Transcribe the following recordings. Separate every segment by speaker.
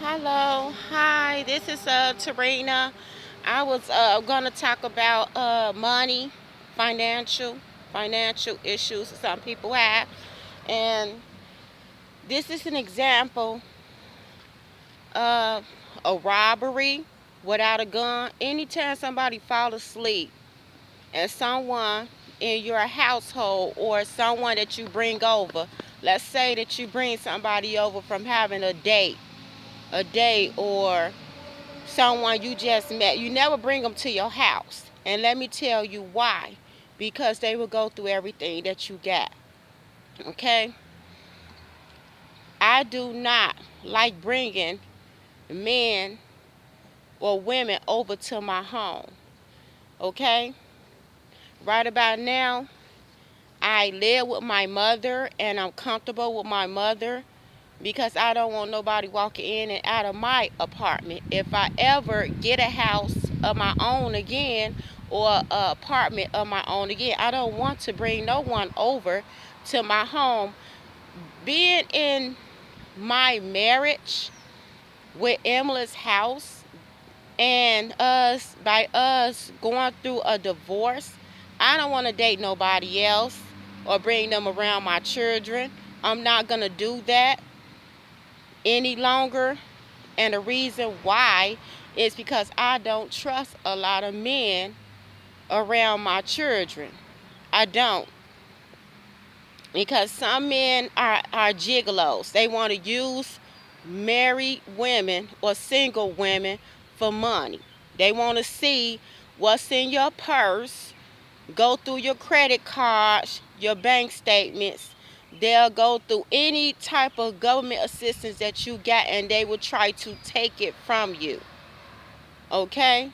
Speaker 1: Hello, hi, this is Terena. I was gonna talk about money, financial issues some people have, and this is an example of a robbery without a gun. Anytime somebody fall asleep and someone in your household or someone that you bring over, let's say that you bring somebody over from having a date or someone you just met. You never bring them to your house. And let me tell you why. Because they will go through everything that you got. Okay? I do not like bringing men or women over to my home. Okay? Right about now, I live with my mother and I'm comfortable with my mother because I don't want nobody walking in and out of my apartment. If I ever get a house of my own again or an apartment of my own again, I don't want to bring no one over to my home. Being in my marriage with Emily's house and us going through a divorce, I don't want to date nobody else or bring them around my children. I'm not going to do that any longer. And the reason why is because I don't trust a lot of men around my children. I don't. Because some men are gigolos. They want to use married women or single women for money. They want to see what's in your purse, go through your credit cards, your bank statements. They'll go through any type of government assistance that you got and they will try to take it from you. Okay?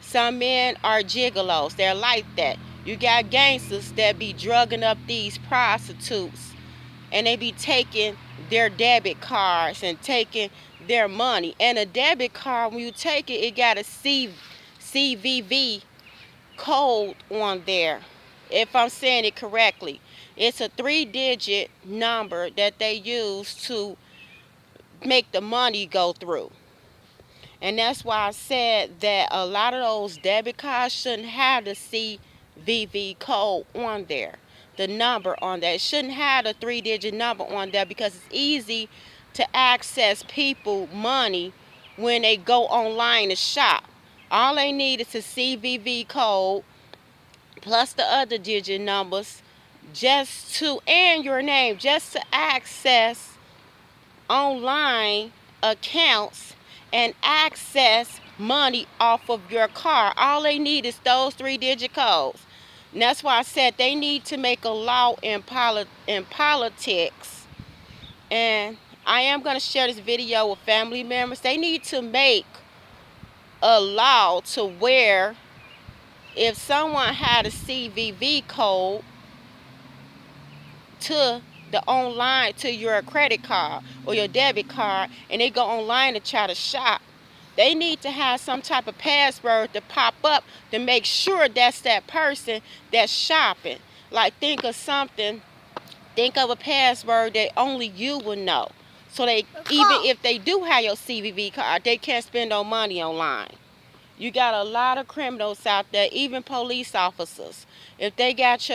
Speaker 1: Some men are gigolos. They're like that. You got gangsters that be drugging up these prostitutes and they be taking their debit cards and taking their money. And a debit card, when you take it, it got a CVV code on there. If I'm saying it correctly, it's a 3-digit number that they use to make the money go through. And that's why I said that a lot of those debit cards shouldn't have the CVV code on there, the number on there. It shouldn't have the 3-digit number on there because it's easy to access people money when they go online to shop. All they need is a CVV code plus the other digit numbers and your name just to access online accounts and access money off of your car. All they need is those 3-digit codes. And that's why I said they need to make a law in politics. And I am going to share this video with family members. They need to make a law to where if someone had a CVV code to the online to your credit card or your debit card and they go online to try to shop, they need to have some type of password to pop up to make sure that's that person that's shopping. Like think of a password that only you will know. So they, even if they do have your CVV card, they can't spend no money online. You got a lot of criminals out there, even police officers. If they got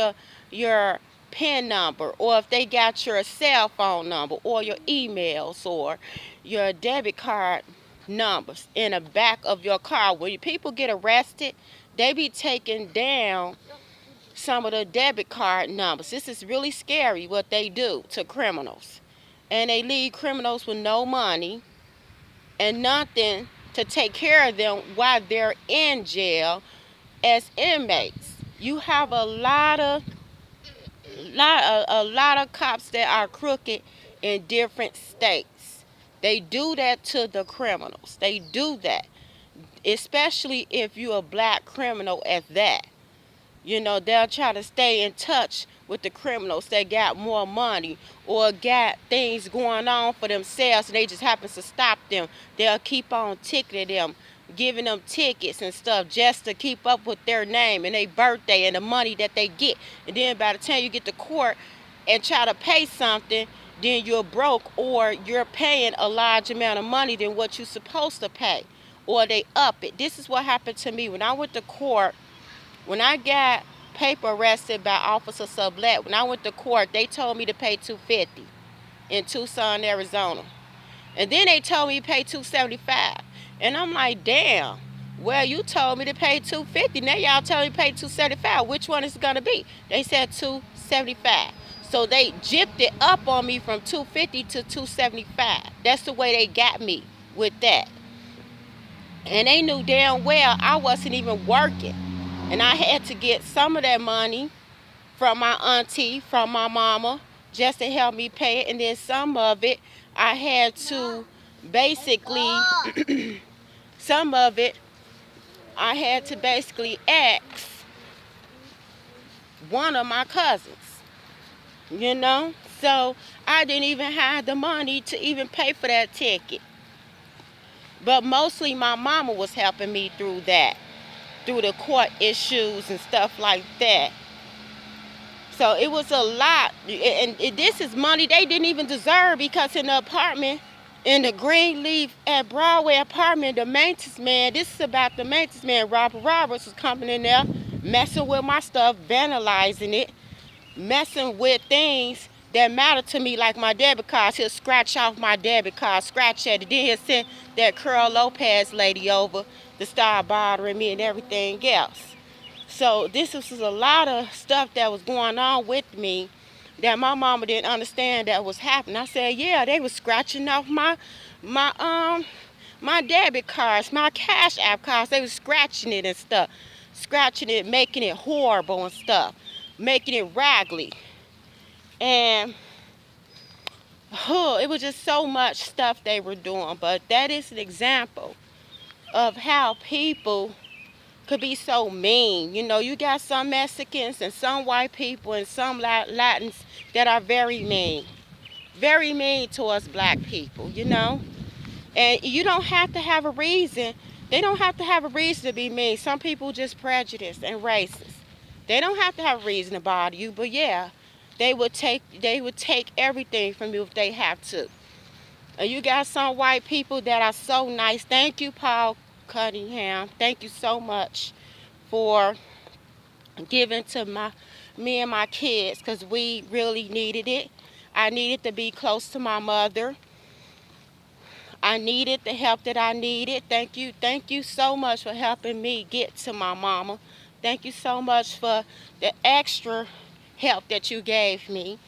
Speaker 1: your PIN number, or if they got your cell phone number, or your emails, or your debit card numbers in the back of your car, when people get arrested, they be taking down some of the debit card numbers. This is really scary what they do to criminals. And they leave criminals with no money and nothing to take care of them while they're in jail as inmates. You have a lot of cops that are crooked in different states. They do that to the criminals. They do that, especially if you're a black criminal at that. You know, they'll try to stay in touch with the criminals that got more money or got things going on for themselves and they just happen to stop them. They'll keep on ticketing them, giving them tickets and stuff just to keep up with their name and their birthday and the money that they get. And then by the time you get to court and try to pay something, then you're broke, or you're paying a large amount of money than what you're supposed to pay, or they up it. This is what happened to me when I went to court. When I got paper arrested by Officer Sublet, when I went to court, they told me to pay $250 in Tucson, Arizona. And then they told me to pay $275. And I'm like, damn. Well, you told me to pay $250. Now y'all tell me to pay $275. Which one is it gonna be? They said $275. So they gypped it up on me from $250 to $275. That's the way they got me with that. And they knew damn well I wasn't even working. And I had to get some of that money from my auntie, from my mama, just to help me pay it. And then some of it, I had to basically, some of it, I had to basically ask one of my cousins, you know? So I didn't even have the money to even pay for that ticket. But mostly my mama was helping me through that, through the court issues and stuff like that. So it was a lot, and this is money they didn't even deserve, because in the apartment, in the Greenleaf at Broadway apartment, the maintenance man, this is about the maintenance man, Robert Roberts, was coming in there, messing with my stuff, vandalizing it, messing with things that matter to me, like my debit cards. He'll scratch off my debit card, scratch at it. Then he'll send that Curl Lopez lady over to start bothering me and everything else. So this was a lot of stuff that was going on with me that my mama didn't understand that was happening. I said, yeah, they was scratching off my debit cards, my Cash App cards. They was scratching it and stuff, scratching it, making it horrible and stuff, making it raggedy. And it was just so much stuff they were doing. But that is an example of how people could be so mean. You know, you got some Mexicans and some white people and some Latins that are very mean towards black people, you know. And you don't have to have a reason. They don't have to have a reason to be mean. Some people just prejudiced and racist. They don't have to have a reason to bother you, but yeah, they would take everything from you if they have to. And you got some white people that are so nice. Thank you, Paul Cunningham. Thank you so much for giving to me and my kids, because we really needed it. I needed to be close to my mother. I needed the help that I needed. Thank you so much for helping me get to my mama. Thank you so much for the extra help that you gave me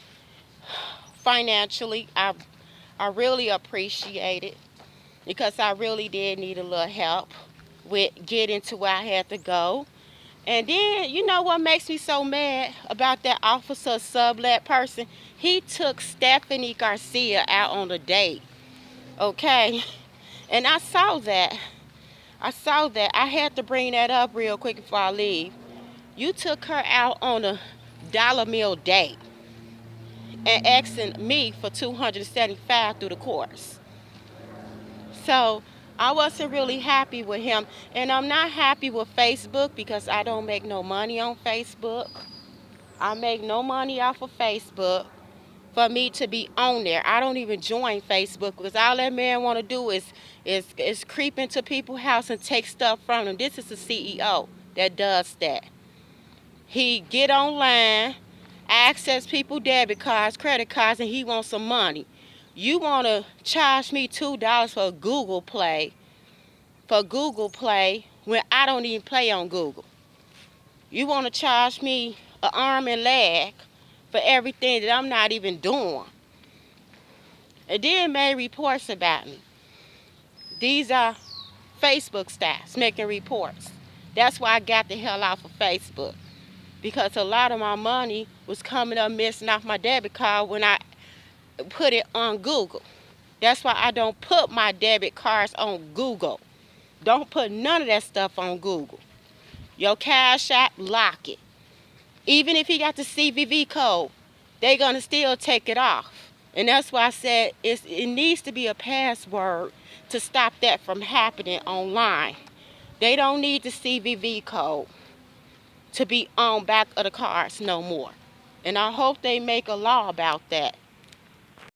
Speaker 1: financially. I really appreciate it, because I really did need a little help with getting to where I had to go. And then, you know what makes me so mad about that Officer Sublet person? He took Stephanie Garcia out on a date, okay? And I saw that. I had to bring that up real quick before I leave. You took her out on a dollar meal date and asking me for $275 through the course. So I wasn't really happy with him. And I'm not happy with Facebook, because I don't make no money on Facebook. I make no money off of Facebook for me to be on there. I don't even join Facebook, because all that man want to do is creep into people's house and take stuff from them. This is the CEO that does that. He get online, access people debit cards, credit cards, and he wants some money. You want to charge me $2 for Google Play, when I don't even play on Google. You want to charge me an arm and leg for everything that I'm not even doing. And then made reports about me. These are Facebook staffs making reports. That's why I got the hell off of Facebook, because a lot of my money was coming up missing off my debit card when I put it on Google. That's why I don't put my debit cards on Google. Don't put none of that stuff on Google. Your Cash App, lock it. Even if he got the CVV code, they're going to still take it off. And that's why I said it needs to be a password to stop that from happening online. They don't need the CVV code to be on back of the cards no more. And I hope they make a law about that.